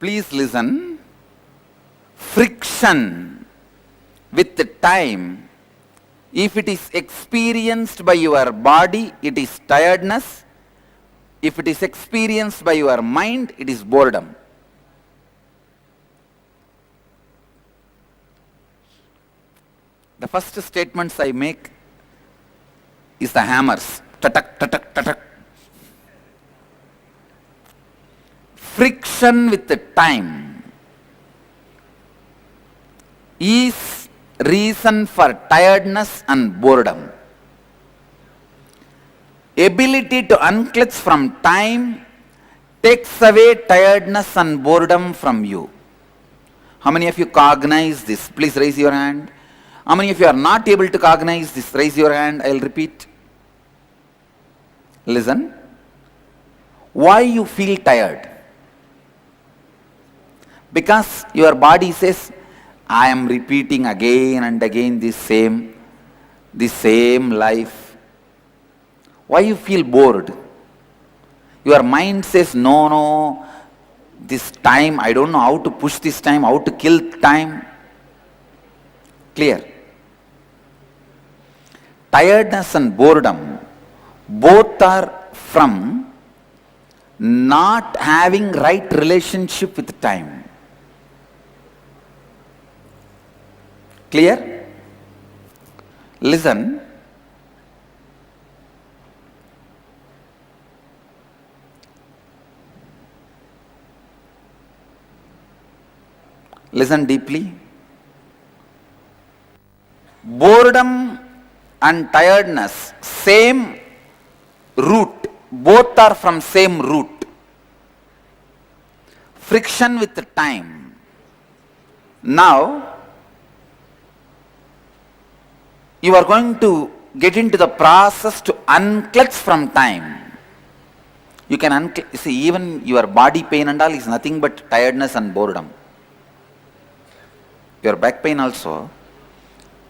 Please listen. Friction with time, if it is experienced by your body, it is tiredness. If it is experienced by your mind, it is boredom. The first statements I make is the hammers. Tatak, tatak, tatak. Friction with the time is reason for tiredness and boredom. Ability to unclutch from time takes away tiredness and boredom from you. How many of you cognize this? Please raise your hand. How many of you are not able to cognize this? Raise your hand. I will repeat. Listen. Why you feel tired? Because your body says, I am repeating again and again this same life. Why you feel bored? Your mind says, no, this time, I don't know how to push this time, how to kill time. Clear? Tiredness and boredom, both are from not having right relationship with time. Clear? Listen. Listen deeply. Boredom and tiredness, same root. Both are from same root. Friction with the time. Now, you are going to get into the process to unclutch from time. You can see, even your body pain and all is nothing but tiredness and boredom. Your back pain also,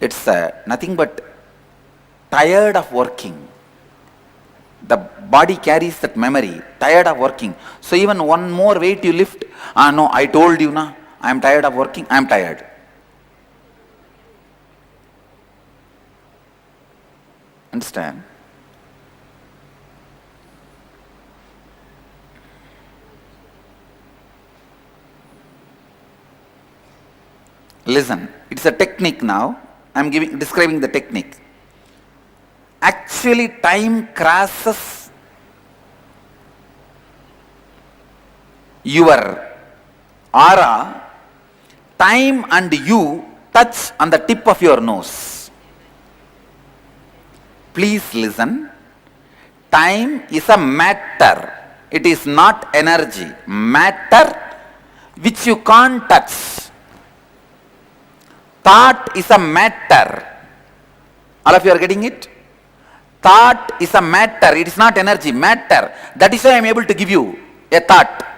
it's nothing but tired of working. The body carries that memory, tired of working. So even one more weight you lift, no, I told you, I am tired of working, I am tired. Understand? Listen, it's a technique now. I am describing the technique. Actually, time crosses your aura. Time and you touch on the tip of your nose. Please listen. Time is a matter. It is not energy. Matter which you can't touch. Thought is a matter. All of you are getting it? Thought is a matter. It is not energy. Matter. That is why I am able to give you a thought.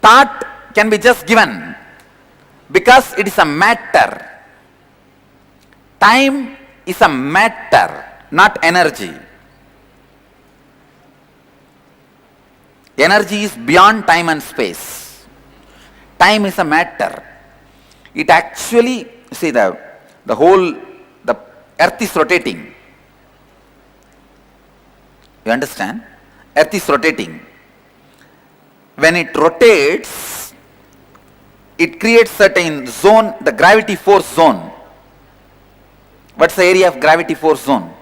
Thought can be just given because it is a matter. Time is a matter, not energy. Energy is beyond time and space. Time is a matter. It actually, see the earth is rotating. You understand? Earth is rotating. When it rotates, it creates certain zone, the gravity force zone. What's the area of gravity force zone?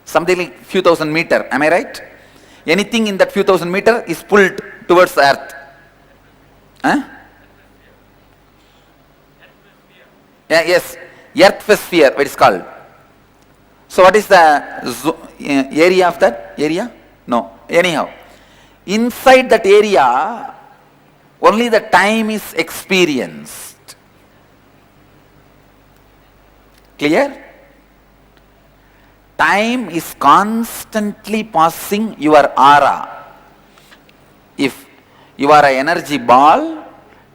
Something like few thousand meter, am I right? Anything in that few thousand meter is pulled towards the earth. Huh? Yeah, yes, earth sphere, what is called. So what is the area of that area? No, anyhow. Inside that area, only the time is experienced. Clear? Time is constantly passing your aura. If you are an energy ball,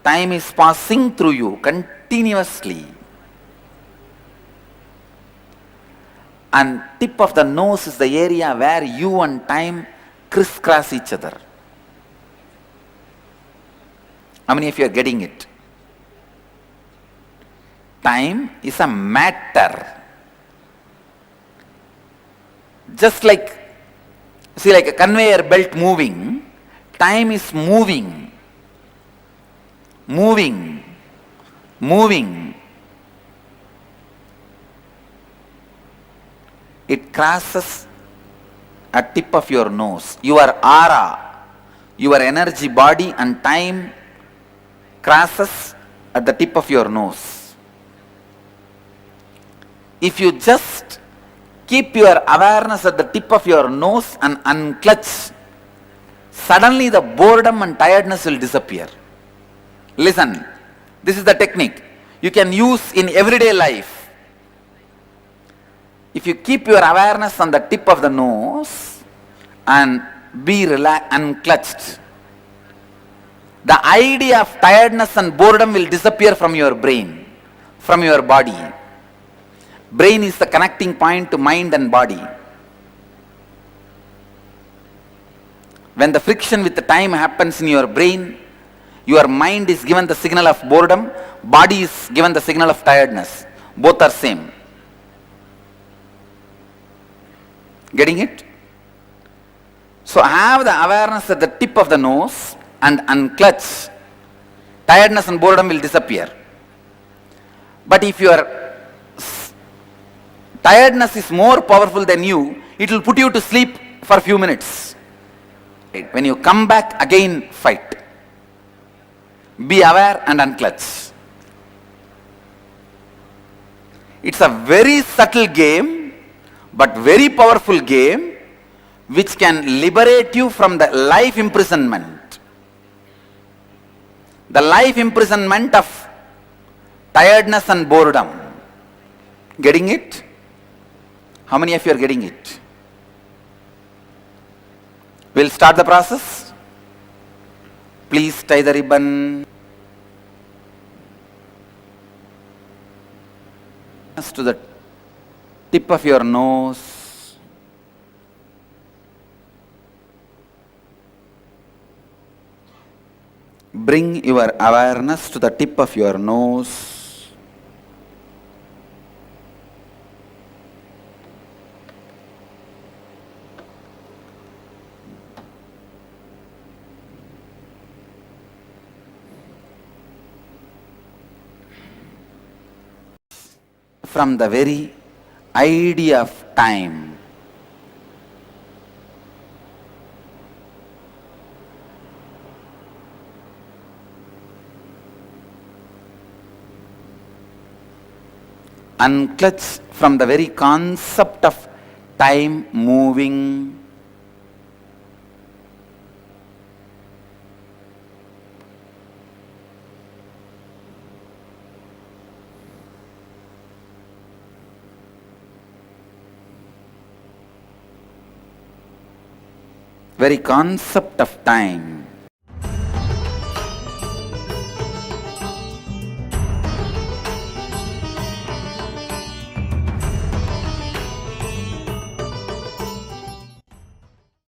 time is passing through you continuously. and tip of the nose is the area where you and time crisscross each other. How many of you are getting it? Time is a matter. Just like, see, like a conveyor belt moving, time is moving, moving, moving. It crosses a tip of your nose. Your aura, your energy body and time crosses at the tip of your nose. If you just keep your awareness at the tip of your nose and unclutch, suddenly the boredom and tiredness will disappear. Listen, this is the technique you can use in everyday life. If you keep your awareness on the tip of the nose and be unclutched, the idea of tiredness and boredom will disappear from your brain, from your body. Brain is the connecting point to mind and body. When the friction with the time happens in your brain, your mind is given the signal of boredom, body is given the signal of tiredness. Both are same. Getting it? So have the awareness at the tip of the nose and unclutch. Tiredness and boredom will disappear. But if your tiredness is more powerful than you, it will put you to sleep for a few minutes. Right? When you come back again, fight. Be aware and unclutch. It's a very subtle game, but very powerful game, which can liberate you from the life imprisonment. The life imprisonment of tiredness and boredom. Getting it? How many of you are getting it? We'll start the process. Please tie the ribbon. To the tip of your nose. Bring your awareness to the tip of your nose. From the very idea of time, unclutch from the very concept of time moving. Very concept of time.